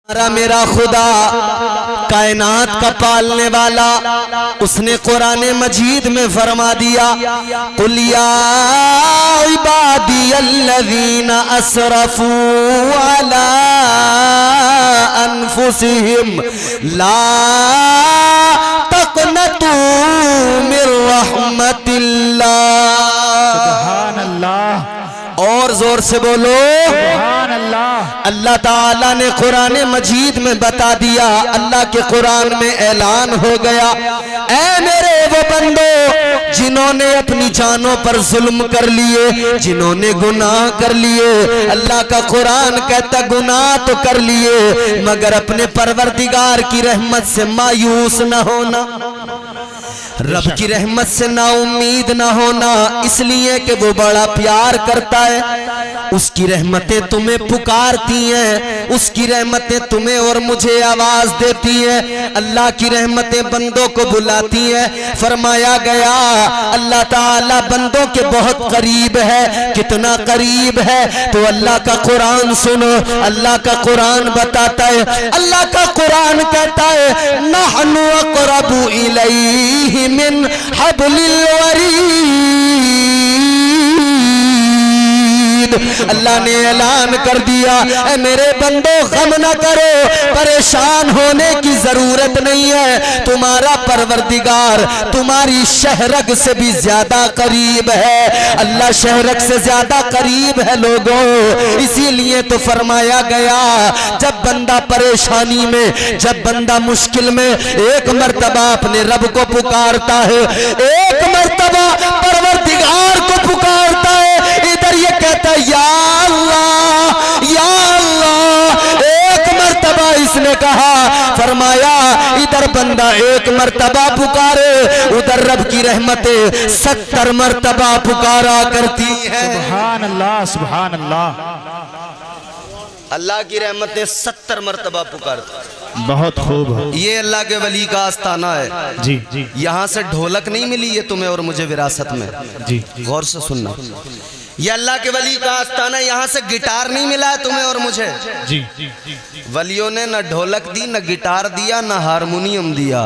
میرا خدا کائنات کا پالنے والا، اس نے قرآن مجید میں فرما دیا قُلْ يَا عِبَادِيَ الَّذِينَ أَسْرَفُوا عَلَىٰ أَنفُسِهِمْ لَا تَقْنَطُوا مِن رَحْمَةِ اللَّهِ۔ سبحان اللہ، اور زور سے بولو سبحان اللہ۔ اللہ تعالیٰ نے قرآن مجید میں بتا دیا، اللہ کے قرآن میں اعلان ہو گیا، اے میرے وہ بندو جنہوں نے اپنی جانوں پر ظلم کر لیے، جنہوں نے گناہ کر لیے، اللہ کا قرآن کہتا گناہ تو کر لیے مگر اپنے پروردگار کی رحمت سے مایوس نہ ہونا، رب کی رحمت سے نا امید نہ ہونا، اس لیے کہ وہ بڑا پیار کرتا ہے، اس کی رحمتیں تمہیں پکارتی ہیں، اس کی رحمتیں تمہیں اور مجھے آواز دیتی ہیں، اللہ کی رحمتیں بندوں کو بلاتی ہیں۔ فرمایا گیا اللہ تعالیٰ بندوں کے بہت قریب ہے، کتنا قریب ہے تو اللہ کا قرآن سنو، اللہ کا قرآن بتاتا ہے، اللہ کا قرآن کہتا ہے نحن اقرب الیہ من حبل الورید۔ اللہ نے اعلان کر دیا اے میرے بندو غم نہ کرو، پریشان ہونے کی ضرورت نہیں ہے، تمہارا پروردگار تمہاری شہرگ سے بھی زیادہ قریب ہے، اللہ شہرگ سے زیادہ قریب ہے لوگوں، اسی لیے تو فرمایا گیا جب بندہ پریشانی میں، جب بندہ مشکل میں ایک مرتبہ اپنے رب کو پکارتا ہے، ایک مرتبہ پروردگار کو پکارتا ہے، ادھر یہ کہتا ہے یا اللہ یا اللہ، ایک مرتبہ اس نے کہا، فرمایا ادھر بندہ ایک مرتبہ پکارے، ادھر رب کی رحمتیں 70 مرتبہ پکارا کرتی ہیں۔ سبحان اللہ، سبحان اللہ، اللہ کی رحمتیں 70 مرتبہ پکارتی، بہت خوب ہے یہ اللہ کے ولی کا آستانہ ہے۔ جی جی یہاں سے ڈھولک نہیں ملی ہے تمہیں اور مجھے وراثت میں، جی، غور سے سننا، یہ اللہ کے ولی کا آستانہ، یہاں سے گٹار نہیں ملا ہے تمہیں اور مجھے، جی، ولیوں نے نہ ڈھولک دی، نہ گٹار دیا، نہ ہارمونیم دیا،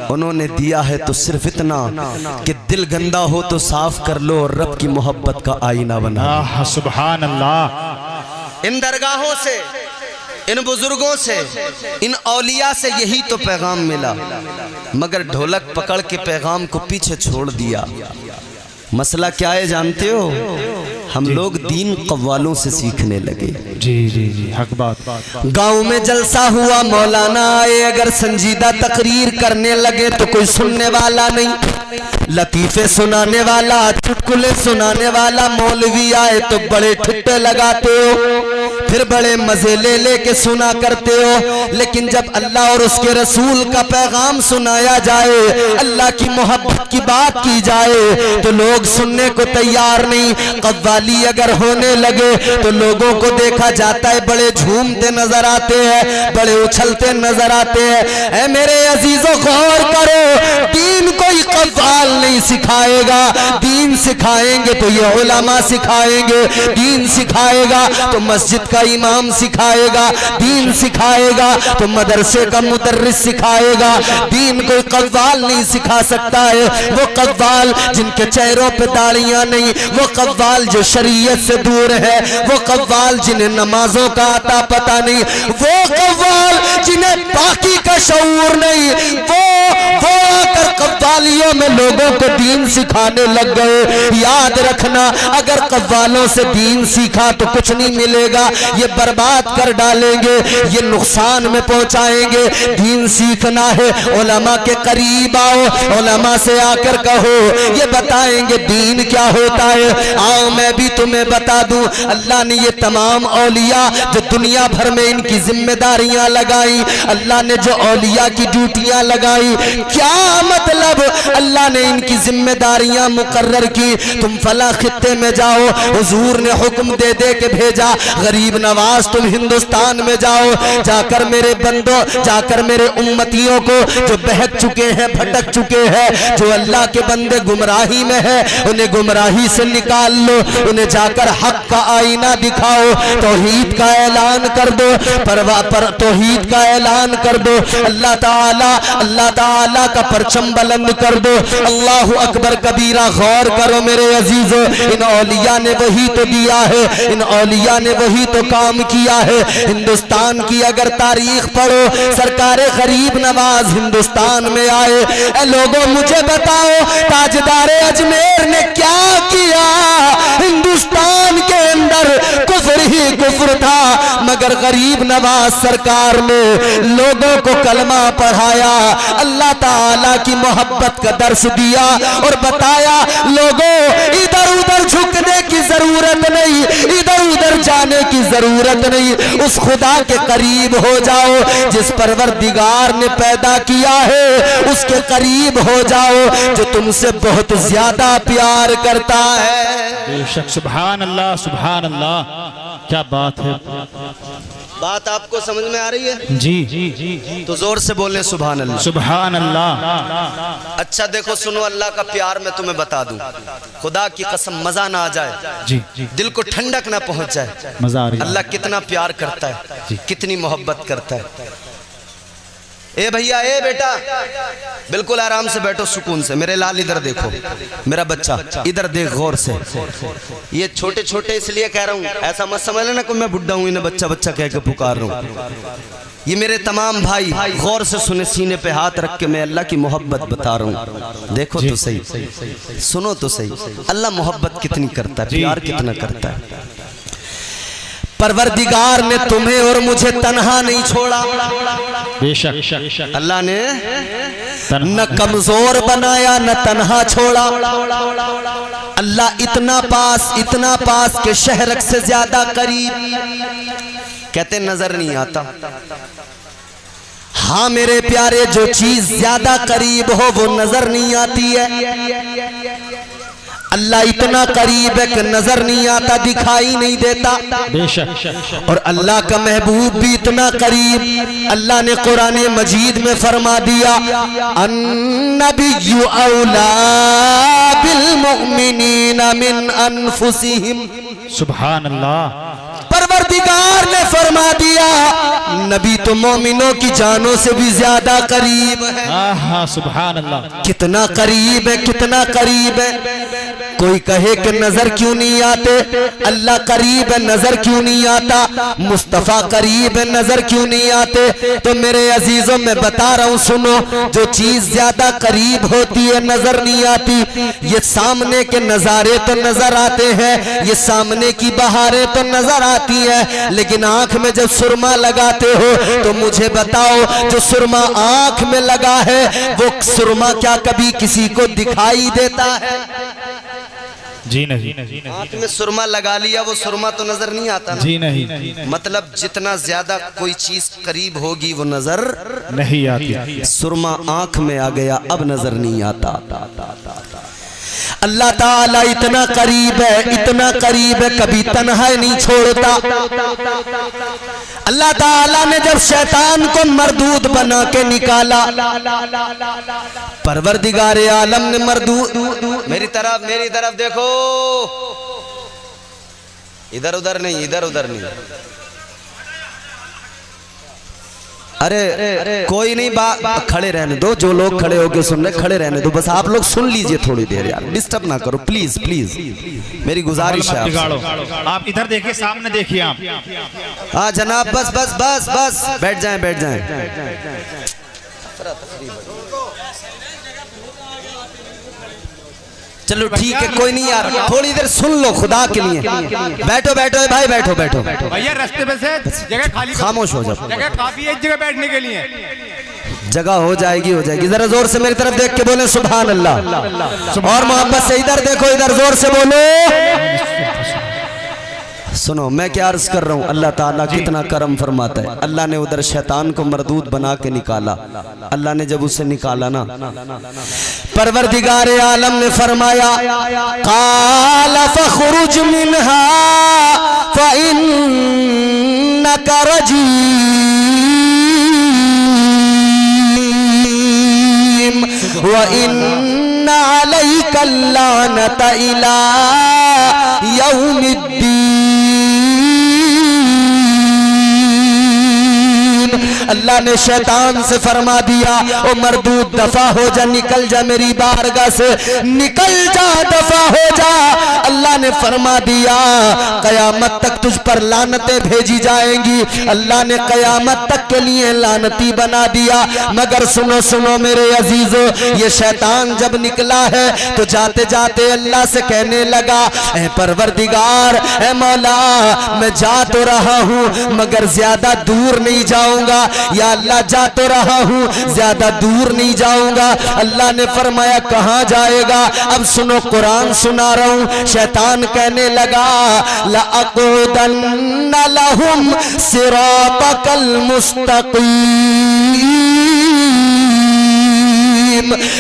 انہوں نے دیا ہے تو صرف اتنا کہ دل گندا ہو تو صاف کر لو اور رب کی محبت کا آئینہ بنا۔ سبحان اللہ، ان درگاہوں سے، ان بزرگوں سے، ان اولیاء سے یہی تو پیغام ملا، مگر ڈھولک پکڑ کے پیغام کو پیچھے چھوڑ دیا۔ مسئلہ کیا ہے جانتے ہو؟ ہم لوگ دین قوالوں سے سیکھنے لگے۔ جی جی جی، حق بات۔ گاؤں میں جلسہ ہوا، مولانا آئے، اگر سنجیدہ تقریر کرنے لگے تو کوئی سننے والا نہیں، لطیفے سنانے والا، چٹکلے سنانے والا مولوی آئے تو بڑے ٹھٹے لگاتے ہو، پھر بڑے مزے لے لے کے سنا کرتے ہو، لیکن جب اللہ اور اس کے رسول کا پیغام سنایا جائے، اللہ کی محبت کی بات کی جائے تو لوگ سننے کو تیار نہیں۔ قوالی اگر ہونے لگے تو لوگوں کو دیکھا جاتا ہے بڑے جھومتے نظر آتے ہیں، بڑے اچھلتے نظر آتے ہیں۔ اے میرے عزیزو غور کرو، دین کوئی قوال نہیں سکھائے گا، دین سکھائیں گے تو یہ علماء سکھائیں گے، دین سکھائے گا تو مسجد کا امام سکھائے گا، دین سکھائے گا تو مدرسے کا مدرس سکھائے گا، دین کوئی قوال نہیں سکھا سکتا ہے، وہ قوال جن کے چہروں پہ داڑیاں نہیں، وہ قوال جو شریعت سے دور ہے، وہ قوال جنہیں نمازوں کا آتا پتہ نہیں، وہ قوال جنہیں باقی کا شعور نہیں، وہ آ کر قوالیوں میں لوگوں کو دین سکھانے لگ گئے۔ یاد رکھنا اگر قوالوں سے دین سیکھا تو کچھ نہیں ملے گا، یہ برباد کر ڈالیں گے، یہ نقصان میں پہنچائیں گے۔ دین سیکھنا ہے علماء کے قریب آؤ، علماء سے آ کر کہو، یہ بتائیں گے دین کیا ہوتا ہے۔ آؤ میں بھی تمہیں بتا دوں، اللہ نے یہ تمام اولیاء جو دنیا بھر میں ان کی ذمہ داریاں لگائی، اللہ نے جو اولیاء کی ڈیوٹیاں لگائی، کیا مطلب اللہ نے ان کی ذمہ داریاں مقرر کی، تم فلاں خطے میں جاؤ، حضور نے حکم دے دے کے بھیجا، غریب نواز تم ہندوستان میں جاؤ، جا کر میرے بندوں، جا کر میرے امتیوں کو جو بہک چکے ہیں، بھٹک چکے ہیں، جو اللہ کے بندے گمراہی میں ہیں، انہیں گمراہی سے نکال لو، انہیں جا کر حق کا آئینہ دکھاؤ، توحید کا اعلان کر دو، توحید کا اعلان کر دو، اللہ تعالیٰ کا پرچم بلند کر دو۔ اللہ اکبر کبیرہ، غور کرو میرے عزیزو، ان اولیاء نے وہی تو دیا ہے، ان اولیاء نے وہی تو کام کیا ہے۔ ہندوستان کی اگر تاریخ پڑھو، سرکار غریب نواز ہندوستان میں آئے، اے لوگوں مجھے بتاؤ تاجدار اجمیر نے کیا کیا؟ ہندوستان کے اندر کفر ہی کفر تھا، مگر غریب نواز سرکار نے لوگوں کو کلمہ پڑھایا، اللہ تعالیٰ کی محبت کا درس دیا اور بتایا لوگوں ادھر ادھر جھکنے کی ضرورت نہیں، ادھر ادھر جانے کی ضرورت نہیں، اس خدا کے قریب ہو جاؤ جس پروردگار نے پیدا کیا ہے، اس کے قریب ہو جاؤ جو تم سے بہت زیادہ پیار کرتا ہے۔ بے شک، سبحان اللہ، سبحان اللہ، کیا بات ہے۔ بات آپ کو سمجھ میں آ رہی ہے؟ جی تو زور سے بولیں سبحان اللہ۔ سبحان اللہ۔ اچھا دیکھو سنو، اللہ کا پیار میں تمہیں بتا دوں، خدا کی قسم مزہ نہ آ جائے، جی دل کو ٹھنڈک نہ پہنچ جائے، مزہ آ رہی ہے۔ اللہ کتنا پیار کرتا ہے، کتنی محبت کرتا ہے۔ اے بھیا، اے بیٹا، بالکل آرام سے بیٹھو، سکون سے، میرے لال ادھر دیکھو، میرا بچہ ادھر دیکھ غور سے۔ یہ چھوٹے چھوٹے اس لیے کہہ رہا ہوں، ایسا مت سمجھ لینا کہ میں بڈھا ہوں انہیں بچہ بچہ کہہ کے پکار رہا ہوں۔ یہ میرے تمام بھائی غور سے سنے، سینے پہ ہاتھ رکھ کے میں اللہ کی محبت بتا رہا ہوں، دیکھو تو صحیح، سنو تو صحیح، اللہ محبت کتنی کرتا ہے، پیار کتنا کرتا ہے۔ پروردگار نے تمہیں اور مجھے تنہا نہیں چھوڑا، بے شک، اللہ نے نہ کمزور بنایا نہ تنہا چھوڑا۔ اللہ اتنا پاس کہ شہرک سے زیادہ قریب، کہتے نظر نہیں آتا۔ ہاں میرے پیارے، جو چیز زیادہ قریب ہو وہ نظر نہیں آتی ہے۔ اللہ اتنا قریب ہے کہ نظر نہیں آتا، دکھائی نہیں دیتا، بے شک۔ اور اللہ کا محبوب بھی اتنا قریب، اللہ نے قرآن مجید میں فرما دیا، النبی اولا بالمؤمنین من انفسہم، سبحان اللہ۔ پروردگار نے فرما دیا نبی تو مومنوں کی جانوں سے بھی زیادہ قریب ہے۔ ہاں سبحان اللہ، کتنا قریب ہے، کتنا قریب ہے۔ کوئی کہے کہ نظر کیوں نہیں آتے، اللہ قریب ہے نظر کیوں نہیں آتا، مصطفیٰ قریب ہے نظر کیوں نہیں آتے؟ تو میرے عزیزوں میں بتا رہا ہوں سنو، جو چیز زیادہ قریب ہوتی ہے نظر نہیں آتی۔ یہ سامنے کے نظارے تو نظر آتے ہیں، یہ سامنے کی بہاریں تو نظر آتی ہیں، لیکن آنکھ میں جب سرما لگاتے ہو تو مجھے بتاؤ، جو سرما آنکھ میں لگا ہے وہ سرما کیا کبھی کسی کو دکھائی دیتا ہے؟ جی نہیں، آنکھ میں سرما لگا لیا، وہ سرما تو نظر نہیں آتا نا۔ جی نہیں، مطلب جتنا زیادہ کوئی چیز قریب ہوگی وہ نظر نہیں آتی۔ سرما آنکھ میں آ گیا، اب نظر نہیں آتا۔ اللہ تعالیٰ اتنا قریب ہے، اتنا قریب ہے، کبھی تنہا نہیں چھوڑتا۔ اللہ تعالیٰ نے جب شیطان کو مردود بنا کے نکالا، پروردگار عالم نے مردود، میری طرف دیکھو، ادھر ادھر نہیں، ادھر ادھر نہیں، ارے کوئی نہیں، کھڑے رہنے دو، جو لوگ کھڑے ہو کے سن رہے کھڑے رہنے دو، بس آپ لوگ سن لیجئے تھوڑی دیر، یار ڈسٹرب نہ کرو پلیز پلیز، میری گزارش ہے آپ ادھر دیکھیں، سامنے دیکھیں آپ۔ ہاں جناب، بس بس بس بس، بیٹھ جائیں بیٹھ جائیں۔ چلو ٹھیک ہے، کوئی نہیں یار، تھوڑی دیر سن لو خدا کے لیے، بیٹھو بیٹھو بھائی، بیٹھو بیٹھو، بھیا رستے پہ سے جگہ خالی کرو، خاموش ہو جاؤ، جگہ کافی ہے جگہ بیٹھنے کے لیے، جگہ ہو جائے گی، ذرا زور سے میری طرف دیکھ کے بولیں سبحان اللہ، اور محبت سے ادھر دیکھو، ادھر زور سے بولو، سنو میں کیا عرض کر رہا ہوں، اللہ تعالیٰ کتنا کرم فرماتا ہے. اللہ نے ادھر شیطان کو مردود بنا کے نکالا. اللہ نے جب اسے نکالا نا، پروردگار عالم نے فرمایا قال فخرج منها فإنك رجيم وإن عليك اللعنة إلى يوم الدين. اللہ نے شیطان سے فرما دیا او مردود دفع ہو جا، نکل جا میری بارگاہ سے، نکل جا، دفع ہو جا. اللہ نے فرما دیا قیامت تک تجھ پر لعنتیں بھیجی جائیں گی. اللہ نے قیامت تک کے لیے لعنتی بنا دیا. مگر سنو سنو میرے عزیزو، یہ شیطان جب نکلا ہے تو جاتے جاتے اللہ سے کہنے لگا اے پروردگار، اے مولا، میں جا تو رہا ہوں مگر زیادہ دور نہیں جاؤں گا. یا اللہ جا تو رہا ہوں زیادہ دور نہیں جاؤں گا. اللہ نے فرمایا کہاں جائے گا؟ اب سنو قرآن سنا رہا ہوں. شیطان کہنے لگا لَأَقْعُدَنَّ لَهُمْ صِرَاطَكَ الْمُسْتَقِيمِ.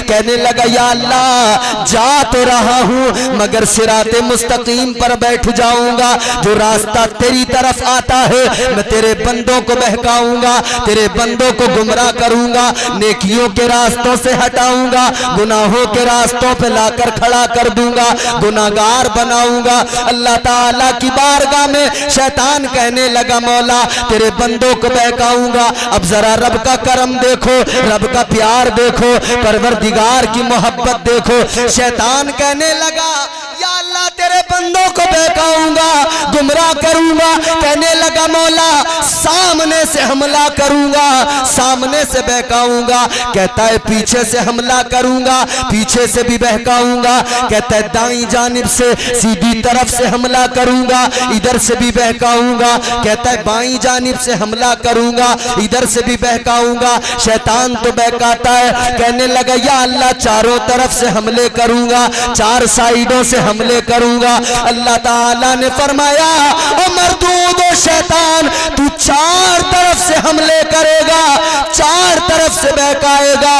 کہنے لگا یا اللہ جا تو رہا ہوں مگر صراط مستقیم پر بیٹھ جاؤں گا. جو راستہ تیری طرف آتا ہے میں تیرے بندوں کو بہکاؤں گا، تیرے بندوں کو گمراہ کروں گا، نیکیوں کے راستوں سے ہٹاؤں گا، گناہوں کے راستوں پہ لا کر کھڑا کر دوں گا، گناہگار بناؤں گا. اللہ تعالیٰ کی بارگاہ میں شیطان کہنے لگا مولا تیرے بندوں کو بہکاؤں گا. اب ذرا رب کا کرم دیکھو، رب کا پیار دیکھو، پروردگار کی محبت دیکھو. شیطان کہنے لگا یا اللہ تیرے بندوں کو بہکاؤں گا، گمراہ کروں گا. کہنے لگا مولا سامنے سے حملہ کروں گا، سامنے سے بہکاؤں گا. کہتا ہے پیچھے سے حملہ کروں گا، پیچھے سے بھی بہکاؤں گا. کہتا ہے دائیں جانب سے سیدھی طرف سے حملہ کروں گا، ادھر سے بھی بہکاؤں گا. کہتا ہے بائیں جانب سے حملہ کروں گا، ادھر سے بھی بہکاؤں گا. شیطان تو بہکاتا ہے. کہنے لگا یا اللہ چاروں طرف سے حملے کروں گا، چار سائیڈوں سے حملے کروں گا. اللہ تعالیٰ نے فرمایا او مردود و شیطان تو چار طرف سے حملے کرے گا، چار طرف سے بہکائے گا.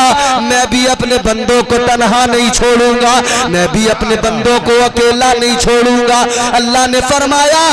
میں بھی اپنے بندوں کو تنہا نہیں چھوڑوں گا، میں بھی اپنے بندوں کو اکیلا نہیں چھوڑوں گا. اللہ نے فرمایا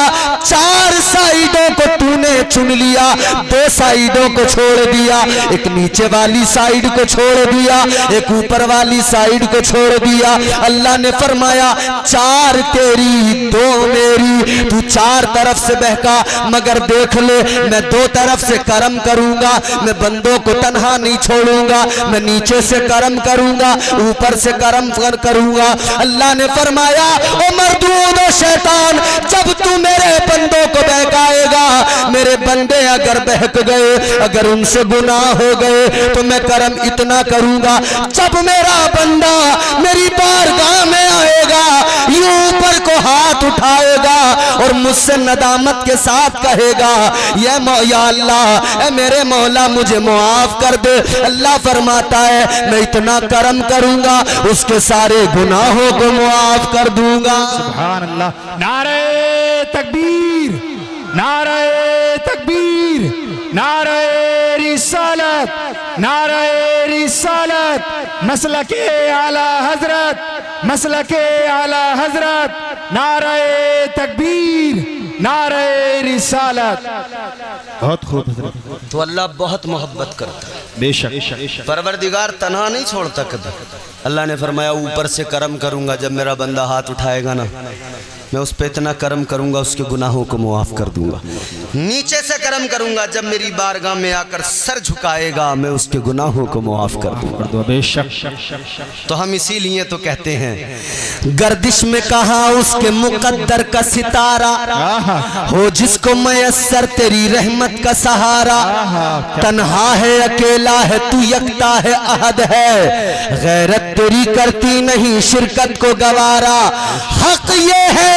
چار سائیڈوں کو تو نے چن لیا، دو سائیڈوں کو چھوڑ دیا. ایک نیچے والی سائیڈ کو چھوڑ دیا، ایک اوپر والی سائیڈ کو چھوڑ دیا. اللہ نے فرمایا چار تیری دو میری، تو چار طرف سے بہکا مگر دیکھ لے میں دو طرف سے کرم کروں گا. میں بندوں کو تنہا نہیں چھوڑوں گا، میں نیچے سے کرم کروں گا، اوپر سے کرم کروں گا. اللہ نے فرمایا او مردود و شیطان جب تو میرے بندوں کو بہکائے گا، میرے بندے اگر بہک گئے، اگر ان سے گناہ ہو گئے تو میں کرم اتنا کروں گا جب میرا بندہ میری بارگاہ میں آئے گا یوں اوپر کو ہاتھ اٹھائے گا اور مجھ سے ندامت کے ساتھ کہے گا یا اللہ اے میرے مولا مجھے معاف کر دے. اللہ فرماتا ہے میں اتنا کرم کروں گا اس کے سارے گناہوں کو معاف کر دوں گا. سبحان اللہ. نعرہ تکبیر، نعرہ تکبیر، نعرہ رسالت، نعرہ رسالت، مسلک اعلی حضرت، مسلک اعلی حضرت. نعرہ تکبیر، نعرہ رسالت. بہت خوب حضرت. تو اللہ بہت محبت کرتا ہے، بے شک. پروردگار تنہا نہیں چھوڑتا کبھی. اللہ نے فرمایا اوپر سے کرم کروں گا، جب میرا بندہ ہاتھ اٹھائے گا نا میں اس پہ اتنا کرم کروں گا اس کے گناہوں کو معاف کر دوں گا. نیچے سے کرم کروں گا، جب میری بارگاہ میں آ کر سر جھکائے گا میں اس کے گناہوں کو معاف کر دوں گا. بے شک. تو ہم اسی لیے تو کہتے ہیں گردش میں کہاں اس کے مقدر کا ستارہ ہو جس کو میسر تیری رحمت کا سہارا. تنہا ہے اکیلا ہے تو یکتا ہے احد ہے، غیرت تیری کرتی نہیں شرکت کو گوارا. حق یہ ہے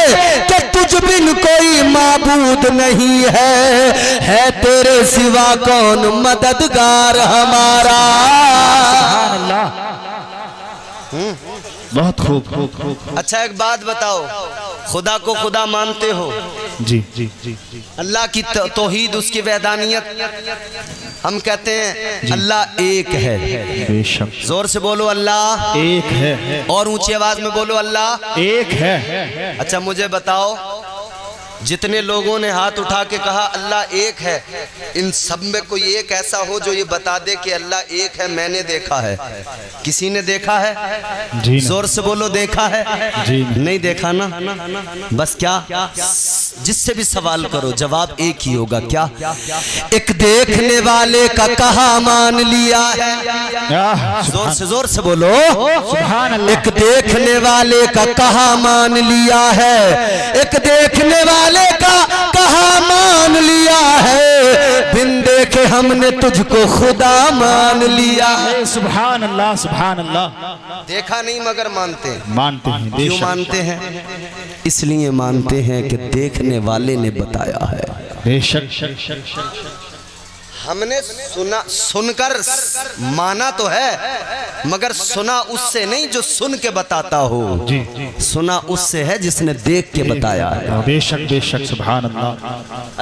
کہ تجھ بن کوئی معبود نہیں ہے تیرے سوا کون مددگار ہمارا. سبحان اللہ. بہت خوب اچھا ایک بات بتاؤ، خدا کو خدا مانتے ہو؟ جی جی جی اللہ کی توحید، اس کی وحدانیت، ہم کہتے ہیں اللہ ایک ہے، بے شک زور سے بولو اللہ ایک ہے، اور اونچی آواز میں بولو اللہ ایک ہے۔ اچھا مجھے بتاؤ، جتنے لوگوں نے ہاتھ اٹھا کے کہا اللہ ایک ہے، ان سب میں کوئی ایک ایسا ہو جو یہ بتا دے کہ اللہ ایک ہے؟ میں نے دیکھا ہے، کسی نے دیکھا ہے؟ جی زور سے بولو دیکھا ہے؟ جی نہیں دیکھا نا؟ بس کیا جس سے بھی سوال کرو جواب ایک ہی ہوگا، کیا؟ ایک دیکھنے والے کا کہا مان لیا ہے، زور سے بولو سبحان اللہ، ایک دیکھنے والے کا کہا مان لیا ہے، ایک دیکھنے والے کا کہا مان لیا ہے، بن دیکھے ہم نے تجھ کو خدا مان لیا ہے۔ سبحان اللہ سبحان اللہ، دیکھا نہیں مگر مانتے ہیں۔ مانتے ہیں، بے کیوں شک مانتے ہیں؟ اس لیے مانتے ہیں کہ دیکھنے والے نے بتایا ہے۔ بے شک، ہم نے سن کر مانا تو ہے، مگر سنا اس سے نہیں جو سن کے بتاتا ہو، جی سنا اس سے ہے جس نے دیکھ کے بتایا ہے۔ بے شک سبحان اللہ۔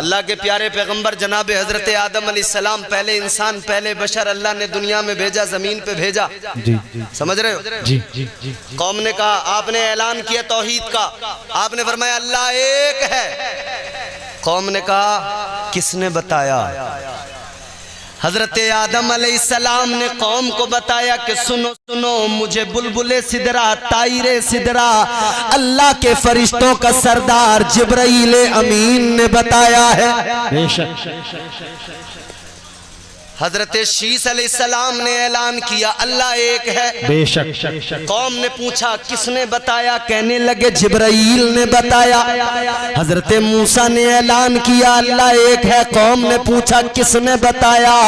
اللہ کے پیارے پیغمبر جناب حضرت آدم علیہ السلام، پہلے انسان، پہلے بشر اللہ نے دنیا میں بھیجا، زمین پہ بھیجا، جی سمجھ رہے ہو؟ جی جی جی قوم نے کہا، آپ نے اعلان کیا توحید کا، آپ نے فرمایا اللہ ایک ہے۔ قوم نے کہا کس نے بتایا؟ حضرت آدم علیہ السلام نے قوم کو بتایا کہ سنو سنو، مجھے بلبل سدرہ، طائر سدرہ، اللہ کے فرشتوں کا سردار جبرائیل امین نے بتایا ہے۔ بے شک، حضرت شیس علیہ السلام نے اعلان کیا اللہ ایک ہے۔ بے شک، قوم نے پوچھا کس نے بتایا؟ کہنے لگے جبرائیل نے بتایا۔ حضرت موسیٰ نے اعلان کیا اللہ ایک ہے۔ قوم نے پوچھا کس نے بتایا؟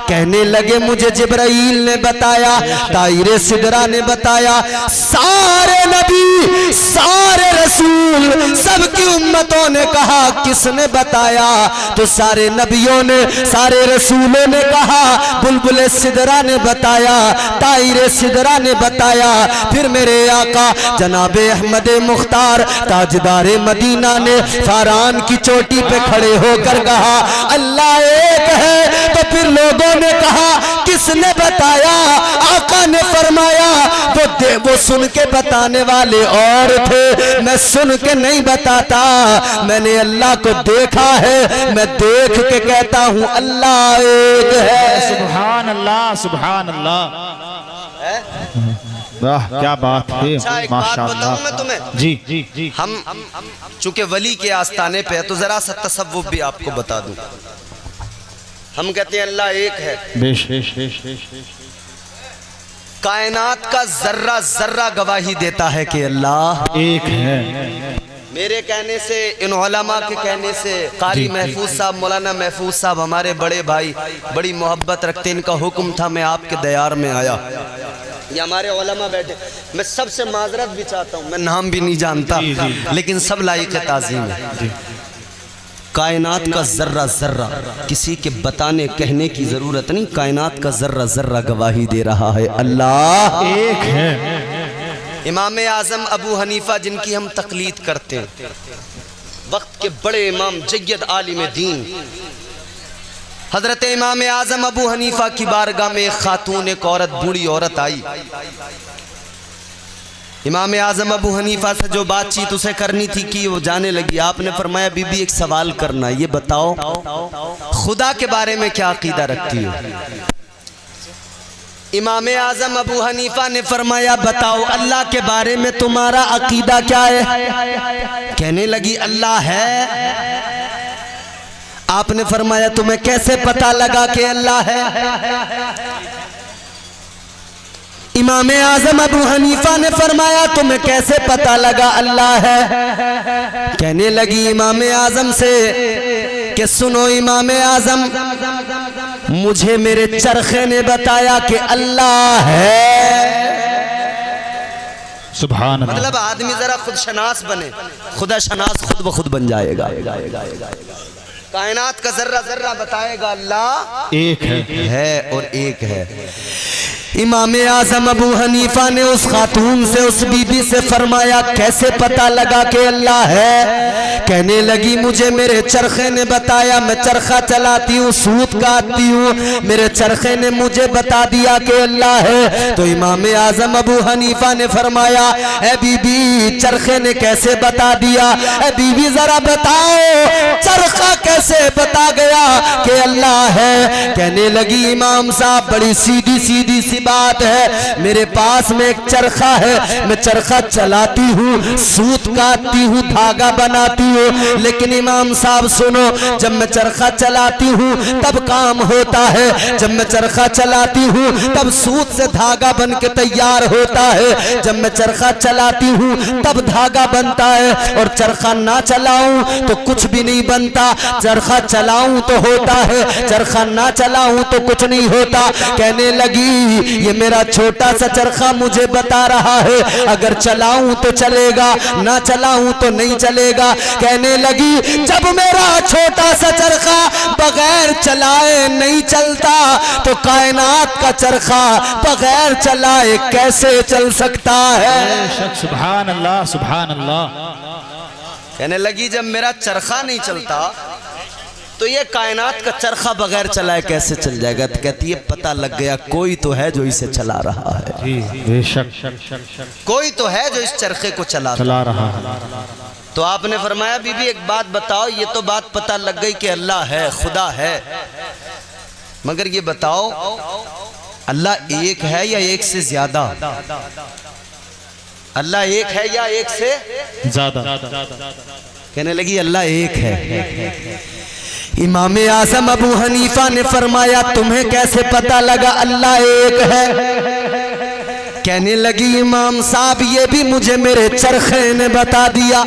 کہنے لگے مجھے جبرائیل نے بتایا، طائر سدرہ نے بتایا۔ سارے نبی، سارے رسول، سب کی امتوں نے کہا کس نے بتایا؟ تو سارے نبیوں نے، سارے رسولوں نے کہا بلبل سدرہ نے بتایا، طائر سدرہ نے بتایا۔ پھر میرے آقا جناب احمد مختار تاجدار مدینہ نے فاران کی چوٹی پہ کھڑے ہو کر کہا اللہ ایک ہے۔ تو پھر لوگوں نے کہا کس نے بتایا؟ آقا نے فرمایا وہ سن کے بتانے والے اور تھے، میں سن کے نہیں بتاتا، میں نے اللہ کو دیکھا ہے، میں دیکھ کے کہتا ہوں اللہ ایک ہے۔ سبحان اللہ سبحان اللہ، واہ کیا بات ہے، اچھا ایک بات ماشاء بتاؤں میں اللہ۔ تمہیں، جی جی جی، ہم چونکہ ولی کے آستانے پہ ہے تو ذرا سا تصوف بھی آپ کو بتا دوں۔ ہم کہتے ہیں اللہ ایک ہے، بے شک، کائنات کا ذرہ ذرہ گواہی دیتا ہے کہ اللہ ایک ہے۔ میرے کہنے سے، ان علماء کے کہنے سے، قاری محفوظ صاحب، مولانا محفوظ صاحب ہمارے بڑے بھائی، بڑی محبت رکھتے، ان کا حکم تھا میں آپ کے دیار میں آیا۔ یہ ہمارے علماء بیٹھے، میں سب سے معذرت بھی چاہتا ہوں، میں نام بھی نہیں جانتا لیکن سب لائق تعظیم ہے۔ کائنات کا ذرہ ذرہ، کسی کے بتانے کہنے کی ضرورت نہیں، کائنات کا ذرہ ذرہ گواہی دے رہا ہے اللہ ایک ہے۔ امام اعظم ابو حنیفہ جن کی ہم تقلید کرتے ہیں، وقت کے بڑے امام، جید عالم دین، حضرت امام اعظم ابو حنیفہ کی بارگاہ میں ایک خاتون، ایک عورت، بوڑھی عورت آئی۔ امام اعظم ابو حنیفہ سے جو بات چیت اسے کرنی تھی کی وہ جانے لگی۔ آپ نے فرمایا بی بی ایک سوال کرنا، یہ بتاؤ خدا کے بارے میں کیا عقیدہ رکھتی ہو؟ امام اعظم ابو حنیفہ نے فرمایا بتاؤ اللہ کے بارے میں تمہارا عقیدہ کیا ہے؟ کہنے لگی اللہ ہے۔ آپ نے فرمایا تمہیں کیسے پتا لگا کہ اللہ ہے؟ امام اعظم ابو حنیفہ نے فرمایا تمہیں کیسے پتا لگا اللہ ہے؟ کہنے لگی امام اعظم سے کہ سنو امام اعظم، مجھے میرے چرخے نے بتایا کہ اللہ ہے۔ سبحان اللہ، مطلب آدمی ذرا خود شناس بنے، خدا شناس خود بخود بن جائے گا۔ کائنات کا ذرہ ذرہ بتائے گا اللہ ایک ہے اور ایک ہے۔ امام اعظم ابو حنیفہ نے اس خاتون سے اس بی بی سے فرمایا کیسے پتہ لگا کہ اللہ ہے؟ کہنے لگی مجھے میرے چرخے نے بتایا، میں چرخہ چلاتی ہوں، سوت کاٹتی ہوں، میرے چرخے نے مجھے بتا دیا کہ اللہ ہے۔ تو امام اعظم ابو حنیفہ نے فرمایا اے بی بی چرخے نے کیسے بتا دیا؟ اے بی بی ذرا بتاؤ چرخہ کیسے بتا گیا کہ اللہ ہے؟ کہنے لگی امام صاحب بڑی سیدھی سیدھی سی بات ہے، میرے پاس میں ایک چرخہ ہے، میں چرخہ چلاتی ہوں، سوت کاٹتی ہوں، دھاگا بناتی ہوں، لیکن امام صاحب سنو، جب میں چرخہ چلاتی ہوں تب کام ہوتا ہے، جب میں چرخہ چلاتی ہوں تب سوت سے دھاگا بن کے تیار ہوتا ہے، جب میں چرخہ چلاتی ہوں تب دھاگا بنتا ہے، اور چرخہ نہ چلاؤں تو کچھ بھی نہیں بنتا، چرخہ چلاؤں تو ہوتا ہے، چرخہ نہ چلاؤں تو کچھ نہیں ہوتا۔ کہنے لگی یہ میرا چھوٹا سا چرخہ مجھے بتا رہا ہے اگر چلاؤں تو چلے گا، نہ چلاؤں تو نہیں چلے گا۔ کہنے لگی جب میرا چھوٹا سا چرخہ بغیر چلائے نہیں چلتا تو کائنات کا چرخہ بغیر چلائے کیسے چل سکتا ہے؟ سبحان اللہ سبحان اللہ۔ کہنے لگی جب میرا چرخہ نہیں چلتا تو یہ کائنات کا چرخہ بغیر چلائے کیسے چل جائے گا؟ تو کہتی ہے پتہ لگ گیا کوئی تو ہے جو اسے چلا رہا ہے، جی بے شک کوئی تو ہے جو اس چرخے کو چلا رہا ہے۔ تو آپ نے فرمایا بی بی ایک بات بتاؤ، یہ تو بات پتہ لگ گئی کہ اللہ ہے، خدا ہے، مگر یہ بتاؤ اللہ ایک ہے یا ایک سے زیادہ؟ اللہ ایک ہے یا ایک سے زیادہ؟ کہنے لگی اللہ ایک ہے۔ امام اعظم ابو حنیفہ نے فرمایا تمہیں کیسے پتہ لگا اللہ ایک ہے؟ کہنے لگی امام صاحب یہ بھی مجھے میرے چرخے نے بتا دیا۔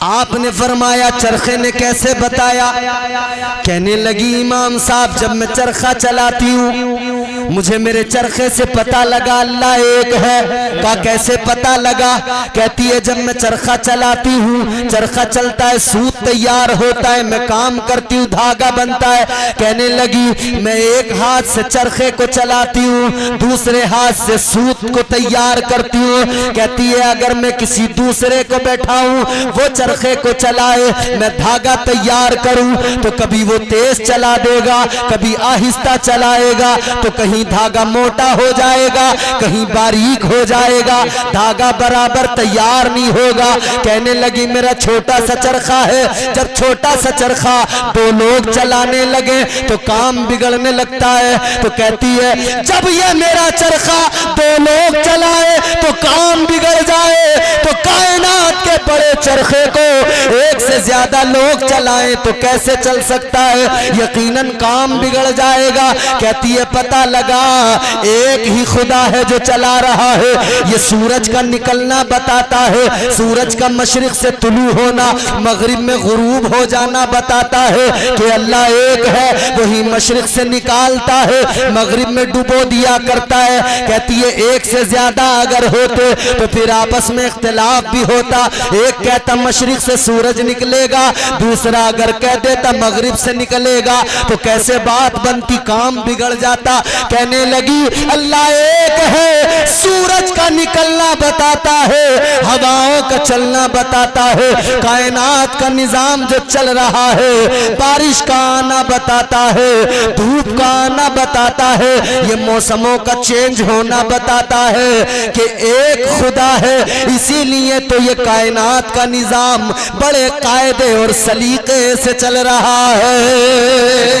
آپ نے فرمایا چرخے نے کیسے بتایا؟ کہنے لگی امام صاحب جب میں چرخہ چلاتی ہوں مجھے میرے چرخے سے پتہ لگا اللہ ایک ہے۔ کہا کیسے پتہ لگا؟ کہتی ہے جب میں چرخہ چلاتی ہوں چرخہ چلتا ہے، سوت تیار ہوتا ہے، میں کام کرتی ہوں، دھاگا بنتا ہے۔ کہنے لگی میں ایک ہاتھ سے چرخے کو چلاتی ہوں، دوسرے ہاتھ سے سوت کو تیار کرتی ہوں۔ کہتی ہے اگر میں کسی دوسرے کو بیٹھاؤں وہ چرخے کو چلائے، میں دھاگا تیار کروں تو کبھی وہ تیز چلا دے گا، کبھی آہستہ چلائے گا، تو کہیں دھاگا موٹا ہو جائے گا، کہیں باریک ہو جائے گا، دھاگا برابر تیار نہیں ہوگا۔ کہنے لگی میرا چھوٹا سا چرخہ ہے، جب چھوٹا سا چرخہ دو لوگ چلانے لگے تو کام بگڑنے لگتا ہے۔ تو کہتی ہے جب یہ میرا چرخہ دو لوگ چلائے تو کام بگڑ جائے، تو کائنات کے بڑے چرخے کو ایک سے زیادہ لوگ چلائیں تو کیسے چل سکتا ہے؟ یقیناً کام بگڑ جائے گا۔ کہتی ہے پتہ لگا ایک ہی خدا ہے جو چلا رہا ہے، یہ سورج کا نکلنا بتاتا ہے، سورج کا مشرق سے طلوع ہونا مغرب میں غروب ہو جانا بتاتا ہے کہ اللہ ایک ہے، وہی مشرق سے نکالتا ہے مغرب میں ڈبو دیا کرتا ہے۔ کہتی ہے ایک سے زیادہ اگر ہوتے تو پھر آپس میں اختلاف بھی ہوتا، ایک کہتا مشرق سے سورج نکلے گا، دوسرا اگر کہہ دیتا مغرب سے نکلے گا تو کیسے بات بنتی، کام بگڑ جاتا۔ کہنے لگی اللہ ایک ہے، سورج کا نکلنا بتاتا ہے، ہواؤں کا چلنا بتاتا ہے، کائنات کا نظام جو چل رہا ہے، بارش کا آنا بتاتا ہے، دھوپ کا آنا بتاتا ہے، یہ موسموں کا چینج ہونا بتاتا ہے کہ ایک خدا ہے۔ اسی لیے تو یہ کائنات کا نظام بڑے قاعدے اور سلیقے سے چل رہا ہے۔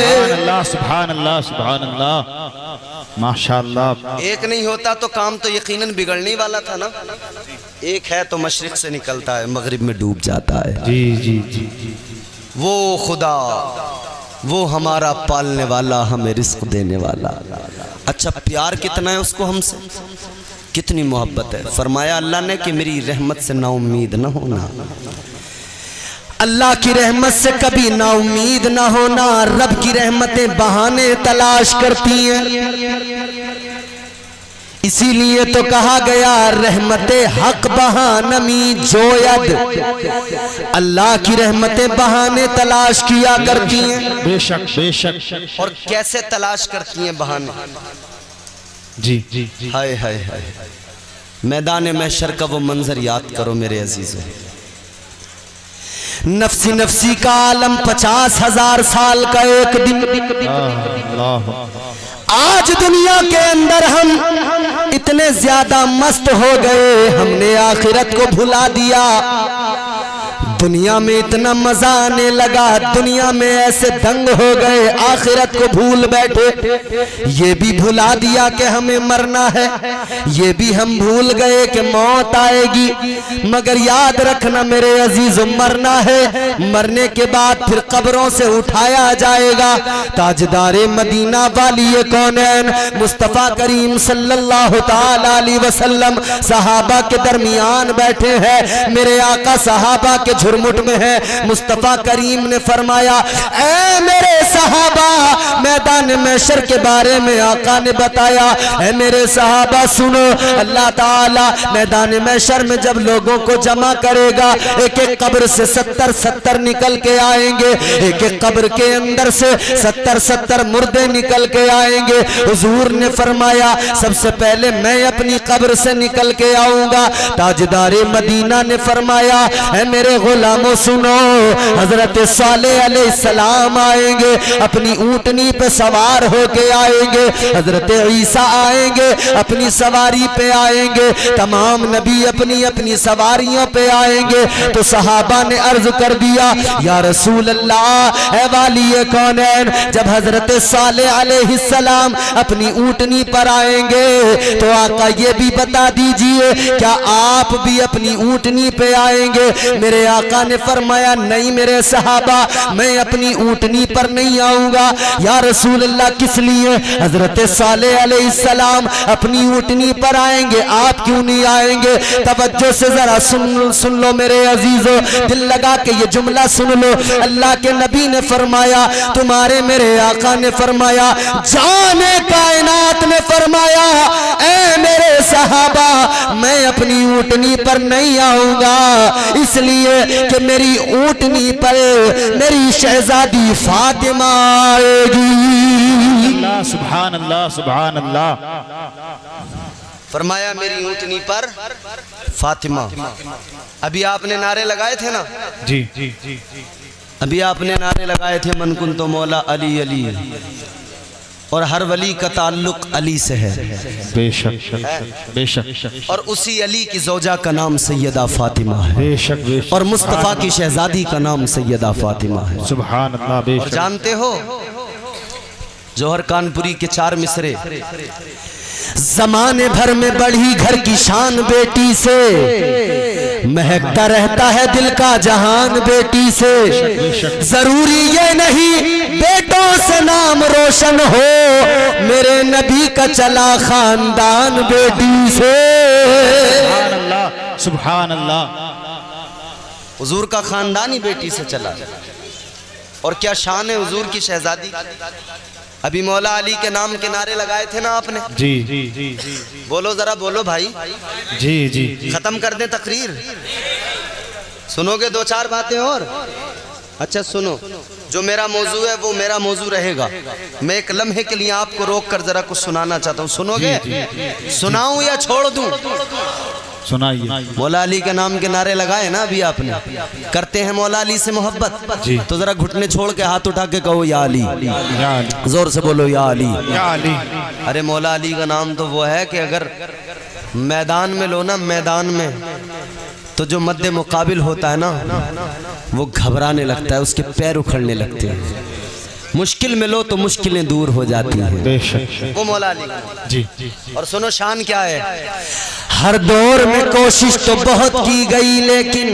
سبحان اللہ سبحان اللہ سبحان اللہ ماشاءاللہ۔ ایک نہیں ہوتا تو کام تو یقیناً بگڑنے والا تھا نا۔ ایک ہے تو مشرق سے نکلتا ہے مغرب میں ڈوب جاتا ہے۔ جی جی جی وہ خدا، وہ ہمارا پالنے والا، ہمیں رزق دینے والا۔ اچھا پیار کتنا ہے اس کو ہم سے، کتنی محبت ہے۔ فرمایا اللہ نے کہ میری رحمت سے نا امید نہ ہونا، اللہ کی رحمت سے کبھی نا امید نہ ہونا۔ رب کی رحمتیں بہانے تلاش کرتی ہیں، اسی لیے تو کہا گیا رحمت حق بہانمی جوید، اللہ کی رحمتیں بہانے تلاش کیا کرتی ہیں۔ بے شک بے شک۔ اور کیسے تلاش کرتی ہیں بہانے؟ جی جی جی ہائے ہائے ہائے، میدان محشر کا وہ منظر یاد کرو میرے عزیزوں۔ نفسی نفسی کا عالم 50,000 سال کا ایک دن، اللہ آج دنیا کے اندر ہم اتنے زیادہ مست ہو گئے، ہم نے آخرت کو بھلا دیا۔ دنیا میں اتنا مزہ آنے لگا، دنیا میں ایسے دنگ ہو گئے، آخرت کو بھول بیٹھے۔ یہ بھی بھلا دیا کہ ہمیں مرنا ہے، یہ بھی ہم بھول گئے کہ موت آئے گی۔ مگر یاد رکھنا میرے عزیزو، مرنا ہے، مرنے کے بعد پھر قبروں سے اٹھایا جائے گا۔ تاجدار مدینہ والی کونین مصطفیٰ کریم صلی اللہ تعالی علیہ وسلم صحابہ کے درمیان بیٹھے ہیں، میرے آقا صحابہ کے جھرمٹ میں ہے۔ مصطفیٰ کریم نے فرمایا، اے میرے صحابہ، میدان محشر کے بارے میں آقا نے بتایا، اے میرے صحابہ سنو، اللہ تعالیٰ میدان محشر میں جب لوگوں کو جمع کرے گا، ایک ایک قبر سے 70 نکل کے آئیں گے، ایک ایک قبر کے اندر سے 70 مردے نکل کے آئیں گے۔ حضور نے فرمایا، سب سے پہلے میں اپنی قبر سے نکل کے آؤں گا۔ تاجدار مدینہ نے فرمایا، اے میرے غلاموں سنو، حضرت صالح علیہ السلام آئیں گے، اپنی اونٹنی پہ سوار ہو کے آئیں گے، حضرت عیسیٰ آئیں گے، اپنی سواری پہ آئیں گے، تمام نبی اپنی اپنی سواریوں پہ آئیں گے۔ تو صحابہ نے عرض کر دیا، یا رسول اللہ، اے والی کونین، جب حضرت صالح علیہ السلام اپنی اونٹنی پر آئیں گے تو آقا یہ بھی بتا دیجئے، کیا آپ بھی اپنی اونٹنی پہ آئیں گے؟ میرے آقا نے فرمایا، نہیں میرے صحابہ، میں اپنی اونٹنی پر نہیں آؤں گا۔ یا رسول اللہ کس لیے؟ حضرت صالح علیہ السلام اپنی اونٹنی پر آئیں گے، آپ کیوں نہیں آئیں گے؟ توجہ سے ذرا سن لو میرے عزیزو، دل لگا کے یہ جملہ سن لو۔ اللہ کے نبی نے فرمایا، تمہارے میرے آقا نے فرمایا، جان کائنات نے فرمایا، اے میرے صحابہ، میں اپنی اونٹنی پر نہیں آؤں گا، اس لیے کہ میری اونٹنی پر میری شہزادی فاطمہ آئے گی۔ اللہ سبحان اللہ سبحان اللہ۔ فرمایا میری اونٹنی پر فاطمہ۔ ابھی آپ نے نعرے لگائے تھے نا، جی جی جی ابھی آپ نے نعرے لگائے تھے، من کنت مولا علی علی، اور ہر ولی کا تعلق علی سے ہے، بے شک بے شک، اور اسی علی کی زوجہ کا نام سیدہ فاطمہ ہے، بے شک بے شک، اور مصطفیٰ کی شہزادی کا نام سیدہ فاطمہ ہے۔ سبحان اللہ بے اور شک۔ جانتے ہو جوہر کانپوری کے 4 مصرے، زمانے بھر میں بڑھی گھر کی شان بیٹی سے، مہکتا رہتا ہے دل کا جہان بیٹی سے، ضروری یہ نہیں بیٹوں سے نام روشن ہو، میرے نبی کا چلا خاندان بیٹی سے۔ سبحان اللہ سبحان اللہ۔ حضور کا خاندان ہی بیٹی سے چلا، اور کیا شان ہے حضور کی شہزادی۔ ابھی مولا علی کے نام کے نعرے لگائے تھے نا آپ نے، جی جی جی جی بولو ذرا بولو بھائی، جی جی، ختم کر دیں تقریر؟ سنو گے 2-4 باتیں اور؟ اچھا سنو، جو میرا موضوع ہے وہ میرا موضوع رہے گا، میں ایک لمحے کے لیے آپ کو روک کر ذرا کچھ سنانا چاہتا ہوں، سنو گے؟ سناؤں یا چھوڑ دوں؟ سنائیے۔ مولا علی کے نام کے نعرے لگائے نا ابھی آپ نے، کرتے ہیں مولا علی سے محبت؟ جی۔ تو ذرا گھٹنے چھوڑ کے ہاتھ اٹھا کے کہو یا علی، یا علی، زور سے بولو یا علی۔ یا علی۔ ارے مولا علی کا نام تو وہ ہے کہ اگر میدان میں لو نا، میدان میں تو جو مد مقابل ہوتا ہے نا وہ گھبرانے لگتا ہے، اس کے پیر اکھڑنے لگتے ہیں، مشکل میں لو تو مشکلیں دور ہو جاتی ہیں، بے شک، وہ مولا علی۔ جی۔ اور سنو شان کیا ہے، ہر دور میں کوشش تو بہت کی گئی لیکن،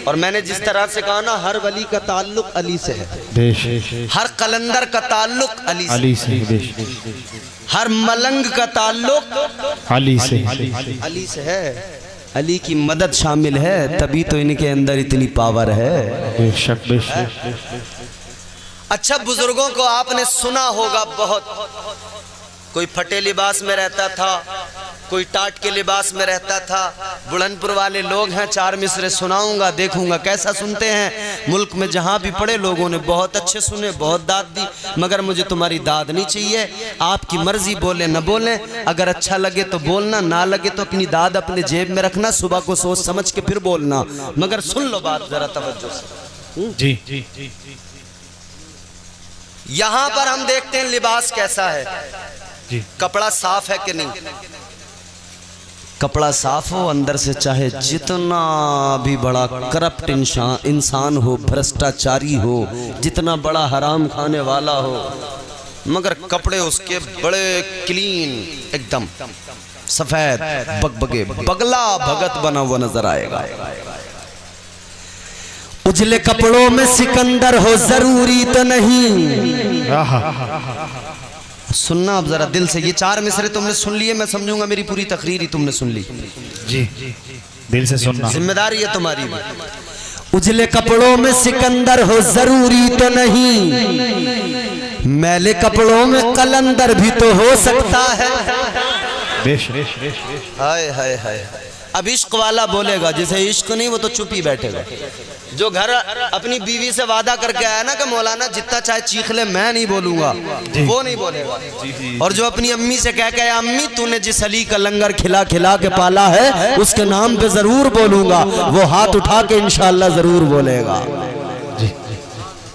اور میں نے جس طرح سے کہا نا، ہر ولی کا تعلق علی سے ہے، بے شک، ہر قلندر کا تعلق علی سے، علی سے، بے شک، ہر ملنگ کا تعلق علی سے، علی سے ہے، علی کی مدد شامل ہے، تبھی تو ان کے اندر اتنی پاور ہے۔ بے شک بے شک۔ اچھا بزرگوں کو آپ نے سنا ہوگا بہت، کوئی پھٹے لباس میں رہتا تھا، کوئی ٹاٹ کے لباس میں رہتا تھا. بلند پور والے لوگ ہیں, 4 مصرے سناؤں گا, دیکھوں گا کیسا سنتے ہیں. ملک میں جہاں بھی پڑے لوگوں نے بہت اچھے سنے, بہت داد دی, مگر مجھے تمہاری داد نہیں چاہیے. آپ کی مرضی, بولیں نہ بولیں, اگر اچھا لگے تو بولنا, نہ لگے تو اپنی داد اپنے جیب میں رکھنا, صبح کو سوچ سمجھ کے پھر بولنا. مگر سن لو بات ذرا توجہ سے. جی یہاں پر ہم دیکھتے ہیں لباس کیسا ہے, کپڑا صاف ہے کہ نہیں. کپڑا صاف ہو, اندر سے چاہے جتنا بھی بڑا کرپٹ انسان ہو, بھرشٹاچاری ہو, جتنا بڑا حرام کھانے والا ہو, مگر کپڑے اس کے بڑے کلین, ایک دم سفید بگبگے, بگلا بھگت بنا ہوا نظر آئے گا. اجلے کپڑوں میں سکندر ہو ضروری تو نہیں. سننا اب ذرا دل سے, یہ 4 مصرے تم نے سن لیے, میں سمجھوں گا میری پوری تقریر ہی تم نے سن لی. جی دل سے سننا, ذمہ داری ہے تمہاری بھی. اجلے کپڑوں میں سکندر ہو ضروری تو نہیں, میلے کپڑوں میں قلندر بھی تو ہو سکتا ہے. ہائے ہائے ہائے. اب عشق والا بولے گا, جسے عشق نہیں وہ تو چپ ہی بیٹھے گا. جو گھر اپنی بیوی سے وعدہ کر کے آیا نا کہ مولانا جتنا چاہے چیخ لے میں نہیں بولوں گا, وہ نہیں بولے گا. اور جو اپنی امی سے کہہ کہ امی تو نے جس علی کا لنگر کھلا کھلا کے پالا ہے اس کے نام پہ ضرور بولوں گا, وہ ہاتھ اٹھا کے انشاءاللہ ضرور بولے گا.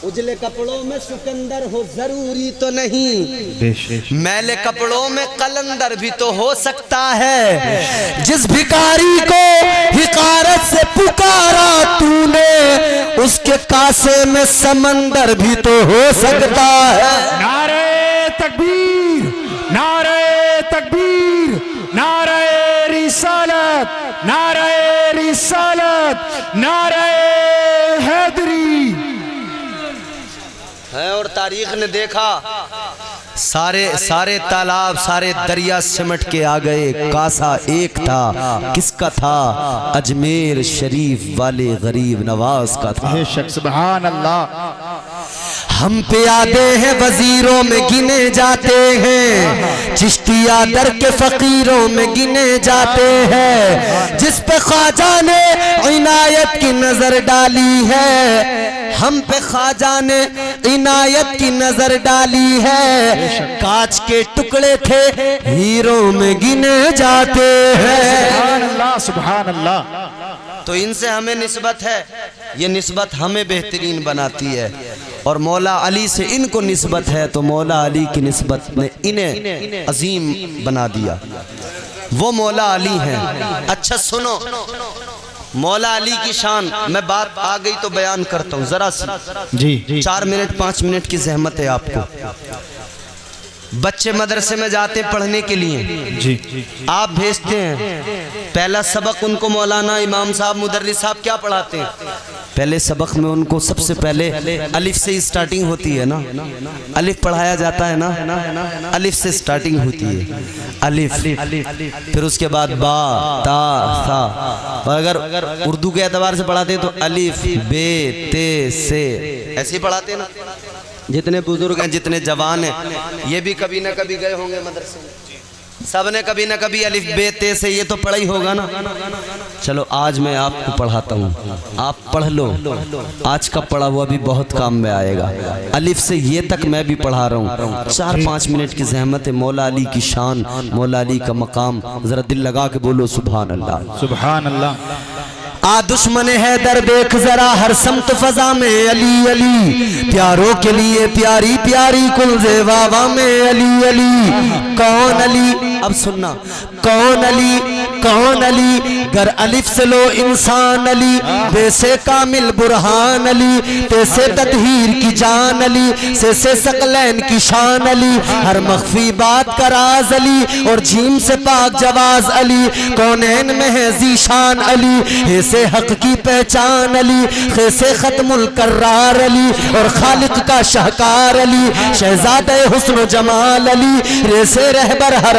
اجلے کپڑوں میں سکندر ہو ضروری تو نہیں, میلے کپڑوں میں قلندر بھی تو ہو سکتا ہے. جس بھکاری کو حقارت سے پکارا تو نے, اس کے کاسے میں سمندر بھی تو ہو سکتا ہے. نعرہ تکبیر, نعرہ تکبیر, نعرہ رسالت, نعرہ رسالت, نعرہ حیدری. اور تاریخ نے دیکھا سارے تالاب سارے دریا سمٹ کے آ گئے, کاسا ایک تھا, کس کا تھا؟ اجمیر شریف والے غریب نواز کا تھا. سبحان اللہ. ہم پیادے ہیں وزیروں میں گنے جاتے ہیں, چشتیہ در کے فقیروں میں گنے جاتے ہیں. جس پہ خواجہ نے عنایت کی نظر ڈالی ہے, ہم پہ خواجہ نے عنایت کی نظر ڈالی ہے. کانچ کے ٹکڑے تھے ہیروں میں گنے جاتے ہیں. سبحان اللہ, سبحان اللہ. تو ان سے ہمیں نسبت ہے, یہ نسبت ہمیں بہترین بناتی ہے. اور مولا علی سے ان کو نسبت ہے تو مولا علی کی نسبت نے انہیں عظیم بنا دیا. وہ مولا علی ہیں. اچھا سنو, مولا علی کی شان, میں بات آ گئی تو بیان کرتا ہوں ذرا سی. جی 4 منٹ 5 منٹ کی زحمت ہے آپ کو. بچے مدرسے میں جاتے پڑھنے کے لیے, جی آپ بھیجتے ہیں, پہلا سبق ان کو مولانا امام صاحب مدرس صاحب کیا پڑھاتے ہیں؟ پہلے سبق میں ان کو سب سے پہلے الف سے سٹارٹنگ ہوتی ہے نا, الف پڑھایا جاتا ہے نا, الف سے سٹارٹنگ ہوتی ہے, الف, پھر اس کے بعد با تا سا. اور اگر اردو کے اعتبار سے پڑھاتے ہیں تو الف بے تے سے, ایسے ہی پڑھاتے ہیں نا. جتنے بزرگ ہیں جتنے جوان ہیں یہ بھی کبھی نہ کبھی گئے ہوں گے مدرسے میں, سب نے کبھی نہ کبھی الف بے تے سے یہ تو پڑھا ہی ہوگا نا. چلو آج میں آپ کو پڑھاتا ہوں, آپ پڑھ لو, آج کا پڑھا ہوا بھی بہت کام میں آئے گا. الف سے یہ تک میں بھی پڑھا رہا ہوں. 4-5 منٹ کی زحمت ہے. مولا علی کی شان, مولا علی کا مقام, ذرا دل لگا کے بولو سبحان اللہ, سبحان اللہ. دشمن حیدر دیکھ ذرا ہر سمت فضا میں علی علی, پیاروں کے لیے پیاری پیاری کل زیواوا میں علی علی. کون علی؟ اب سننا, کون علی کون علی؟ گر الف سے لو انسان علی, بے سے کامل برہان علی, تے سے تطہیر کی جان علی, سے ثقلین کی شان علی, ہر مخفی بات کا راز علی, اور جھیم سے پاک جواز علی, کونین میں ہے ذیشان علی, ہے سے حق کی پہچان علی, خے سے ختم القرار علی, اور خالق کا شہکار علی, شہزادہ حسن و جمال علی, رے سے رہبر ہر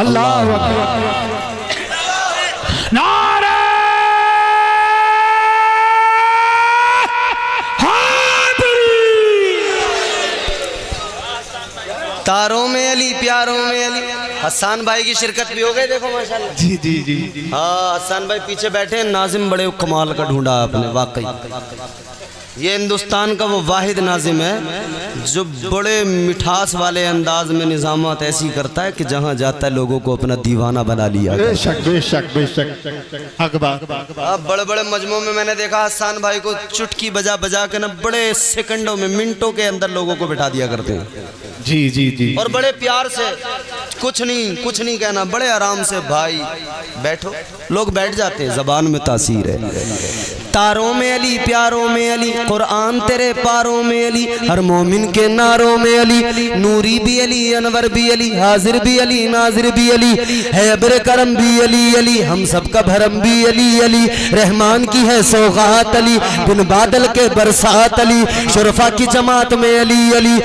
اللہ اکبر نعرہ تاروں میں علی پیاروں میں علی. حسان بھائی کی شرکت بھی ہو گئی دیکھو ماشاءاللہ. جی جی جی ہاں حسان بھائی پیچھے بیٹھے ہیں. ناظم بڑے کمال کا ڈھونڈا آپ نے واقعی. یہ ہندوستان کا وہ واحد ناظم ہے جو بڑے مٹھاس والے انداز میں نظامات ایسی کرتا ہے کہ جہاں جاتا ہے لوگوں کو اپنا دیوانہ بنا لیا. بے شک بے شک بے شک اکبر. بڑے بڑے مجموعوں میں میں نے دیکھا حسان بھائی کو چٹکی بجا بجا کے نا بڑے سیکنڈوں میں منٹوں کے اندر لوگوں کو بٹھا دیا کرتے ہیں. جی جی جی اور بڑے پیار سے کچھ نہیں کہنا, بڑے آرام سے بھائی بیٹھو. لوگ بیٹھ جاتے ہیں, زبان میں تاثیر ہے. تاروں میں علی پیاروں میں علی, قرآن تیرے پاروں میں علی, ہر مومن کے ناروں میں علی, نوری بھی علی انور بھی علی, حاضر بھی علی ناظر بھی علی, ہے ابر کرم بھی علی علی, ہم سب کا بھرم بھی علی علی, رحمان کی ہے سوغات علی, بن بادل کے برسات علی, شرفا کی جماعت میں علی علی.